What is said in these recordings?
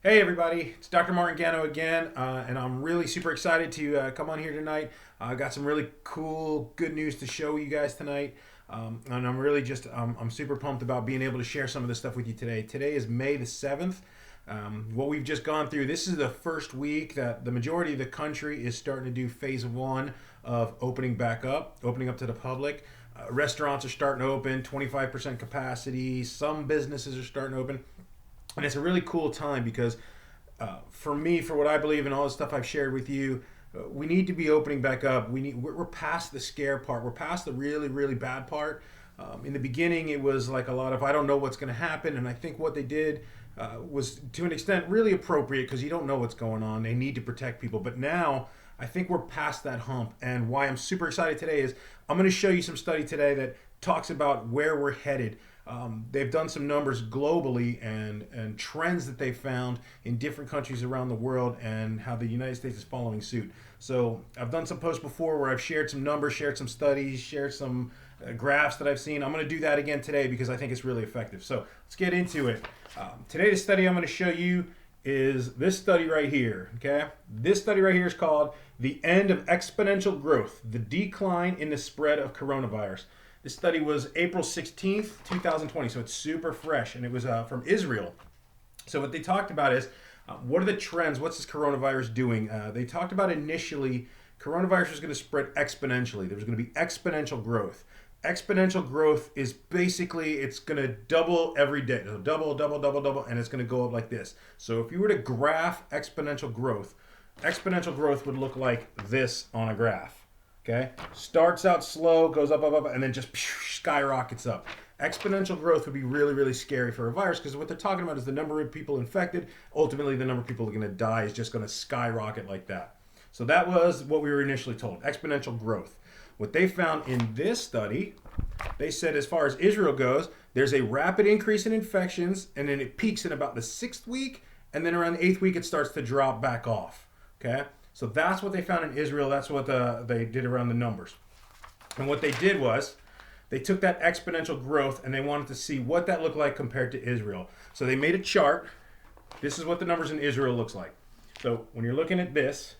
Hey everybody, it's Dr. Martin Gano again, and I'm really super excited to come on here tonight. I got some really cool, good news to show you guys tonight, and I'm really I'm super pumped about being able to share some of this stuff with you today. Today is May the 7th. What we've just gone through, this is the first week that the majority of the country is starting to do phase one of opening up to the public. Restaurants are starting to open, 25% capacity. Some businesses are starting to open. And it's a really cool time because for me, for what I believe in all the stuff I've shared with you, we need to be opening back up. We're past the scare part. We're past the really really bad part. In the beginning, it was like a lot of I don't know what's going to happen, and I think what they did was to an extent really appropriate because you don't know what's going on. They need to protect people, but now I think we're past that hump. And why I'm super excited today is I'm going to show you some study today that talks about where we're headed. They've done some numbers globally and trends that they found in different countries around the world and how the United States is following suit. So I've done some posts before where I've shared some numbers, shared some studies, shared some graphs that I've seen. I'm going to do that again today because I think it's really effective. So let's get into it. Today, the study I'm going to show you is this study right here. Okay, this study right here is called "The End of Exponential Growth: The Decline in the Spread of Coronavirus." This study was April 16th, 2020, so it's super fresh, and it was from Israel. So what they talked about is what are the trends? What's this coronavirus doing? They talked about initially coronavirus was going to spread exponentially. There was going to be exponential growth. Exponential growth is basically it's going to double every day. It'll double, double, double, double, and it's going to go up like this. So if you were to graph exponential growth would look like this on a graph. Okay, starts out slow, goes up, up, up, and then just skyrockets up. Exponential growth would be really, really scary for a virus because what they're talking about is the number of people infected. Ultimately, the number of people who are going to die is just going to skyrocket like that. So that was what we were initially told, exponential growth. What they found in this study, they said as far as Israel goes, there's a rapid increase in infections, and then it peaks in about the 6th week, and then around the 8th week, it starts to drop back off. Okay? So that's what they found in Israel. That's what they did around the numbers. And what they did was they took that exponential growth and they wanted to see what that looked like compared to Israel. So they made a chart. This is what the numbers in Israel looks like. So when you're looking at this,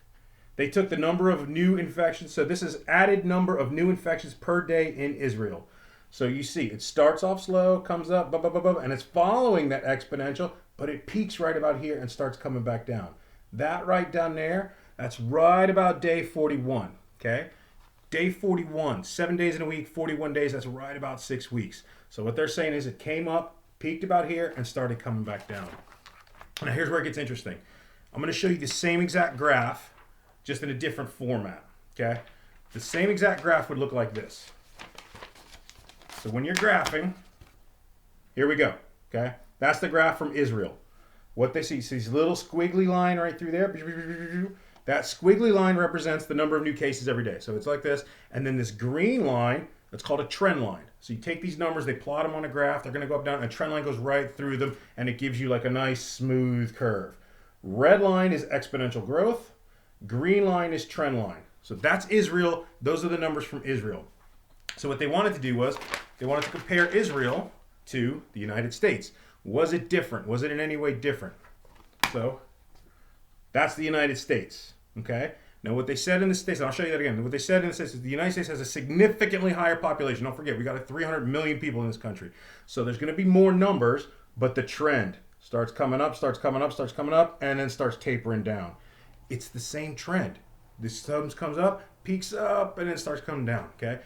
they took the number of new infections. So this is added number of new infections per day in Israel. So you see it starts off slow, comes up, blah, blah, blah, blah, and it's following that exponential, but it peaks right about here and starts coming back down. That right down there, that's right about day 41, okay? Day 41, 7 days in a week, 41 days, that's right about 6 weeks. So what they're saying is it came up, peaked about here, and started coming back down. Now here's where it gets interesting. I'm gonna show you the same exact graph, just in a different format, okay? The same exact graph would look like this. So when you're graphing, here we go, okay? That's the graph from Israel. What they see this little squiggly line right through there. That squiggly line represents the number of new cases every day. So it's like this. And then this green line, that's called a trend line. So you take these numbers, they plot them on a graph, they're going to go up, down, and a trend line goes right through them, and it gives you like a nice smooth curve. Red line is exponential growth. Green line is trend line. So that's Israel. Those are the numbers from Israel. So what they wanted to do was they wanted to compare Israel to the United States. Was it different? Was it in any way different? So that's the United States. Okay? Now, what they said in the States, and I'll show you that again. What they said in the States is the United States has a significantly higher population. Don't forget, we got 300 million people in this country. So there's going to be more numbers, but the trend starts coming up, starts coming up, starts coming up, and then starts tapering down. It's the same trend. This comes up, peaks up, and then starts coming down. Okay?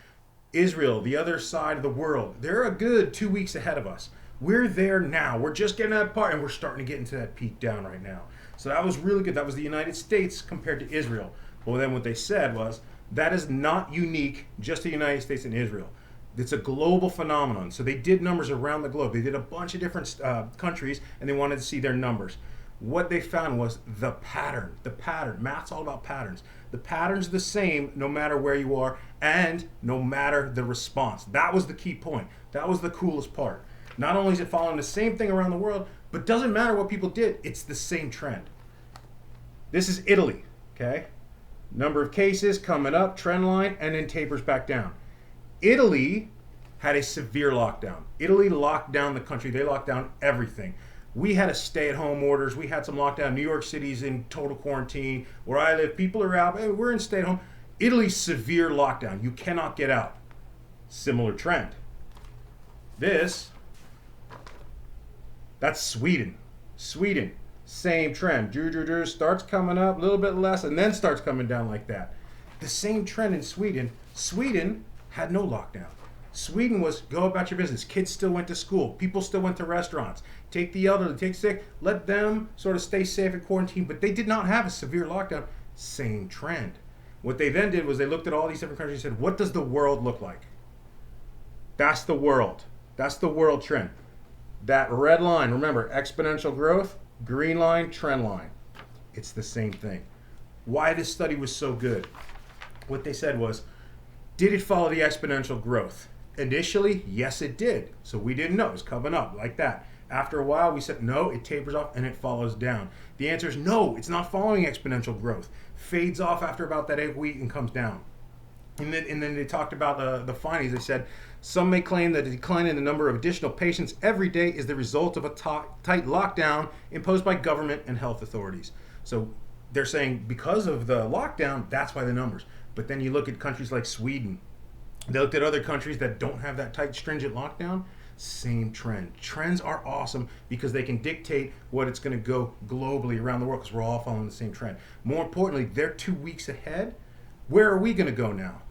Israel, the other side of the world, they're a good 2 weeks ahead of us. We're there now. We're just getting that part, and we're starting to get into that peak down right now. So that was really good. That was the United States compared to Israel. Well, then what they said was that is not unique just to the United States and Israel. It's a global phenomenon. So they did numbers around the globe. They did a bunch of different countries, and they wanted to see their numbers. What they found was the pattern. The pattern. Math's all about patterns. The pattern's the same no matter where you are and no matter the response. That was the key point. That was the coolest part. Not only is it following the same thing around the world, but doesn't matter what people did, it's the same trend. This is Italy, okay? Number of cases coming up, trend line, and then tapers back down. Italy had a severe lockdown. Italy locked down the country. They locked down everything. We had a stay-at-home orders. We had some lockdown. New York City's in total quarantine. Where I live, people are out. Hey, we're in stay-at-home. Italy's severe lockdown. You cannot get out. Similar trend. That's Sweden. Sweden, same trend. Starts coming up, a little bit less, and then starts coming down like that. The same trend in Sweden. Sweden had no lockdown. Sweden was go about your business. Kids still went to school. People still went to restaurants. Take the elderly, take sick, let them sort of stay safe in quarantine. But they did not have a severe lockdown. Same trend. What they then did was they looked at all these different countries and said, what does the world look like? That's the world. That's the world trend. That red line, remember, exponential growth, green line, trend line. It's the same thing. Why this study was so good? What they said was, did it follow the exponential growth? Initially, yes, it did. So we didn't know. It was coming up like that. After a while, we said, no, it tapers off and it follows down. The answer is no, it's not following exponential growth. Fades off after about that 8 week and comes down. And then they talked about the findings. They said, some may claim that the decline in the number of additional patients every day is the result of a tight lockdown imposed by government and health authorities. So they're saying because of the lockdown, that's why the numbers. But then you look at countries like Sweden. They looked at other countries that don't have that tight, stringent lockdown. Same trend. Trends are awesome because they can dictate what it's going to go globally around the world because we're all following the same trend. More importantly, they're 2 weeks ahead. Where are we going to go now?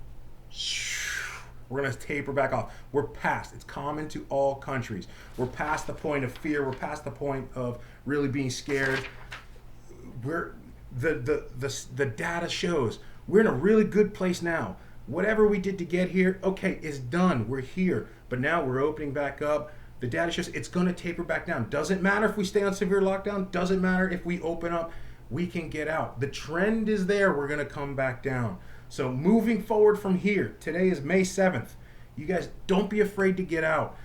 We're going to taper back off. We're past. It's common to all countries. We're past the point of fear. We're past the point of really being scared. The data shows we're in a really good place now. Whatever we did to get here, okay, is done. We're here. But now we're opening back up. The data shows it's going to taper back down. Doesn't matter if we stay on severe lockdown. Doesn't matter if we open up. We can get out. The trend is there. We're going to come back down. So moving forward from here, today is May 7th. You guys, don't be afraid to get out.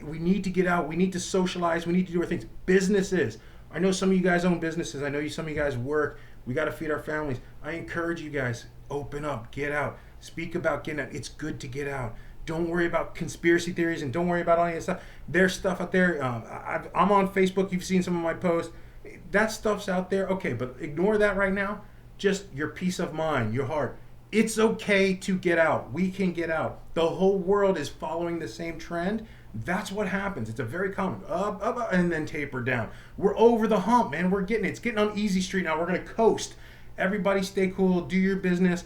We need to get out. We need to socialize. We need to do our things. Businesses. I know some of you guys own businesses. I know some of you guys work. We got to feed our families. I encourage you guys, open up, get out. Speak about getting out. It's good to get out. Don't worry about conspiracy theories and don't worry about all that stuff. There's stuff out there. I'm on Facebook. You've seen some of my posts. That stuff's out there. Okay, but ignore that right now. Just your peace of mind, your heart. It's okay to get out. We can get out. The whole world is following the same trend. That's what happens. It's a very common up, and then taper down. We're over the hump, man. We're getting it. It's getting on easy street now. We're going to coast. Everybody stay cool. Do your business.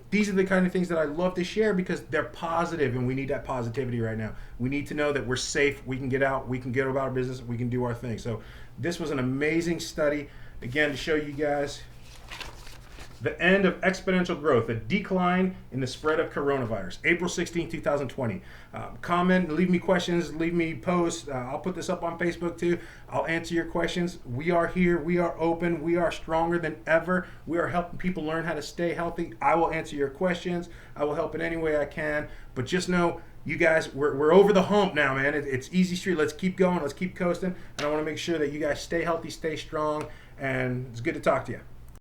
These are the kind of things that I love to share because they're positive, and we need that positivity right now. We need to know that we're safe. We can get out. We can get about our business. We can do our thing. So this was an amazing study, again, to show you guys the end of exponential growth, a decline in the spread of coronavirus. April 16, 2020. Comment, leave me questions, leave me posts. I'll put this up on Facebook too. I'll answer your questions. We are here. We are open. We are stronger than ever. We are helping people learn how to stay healthy. I will answer your questions. I will help in any way I can. But just know, you guys, we're over the hump now, man. It's easy street. Let's keep going. Let's keep coasting. And I want to make sure that you guys stay healthy, stay strong. And it's good to talk to you.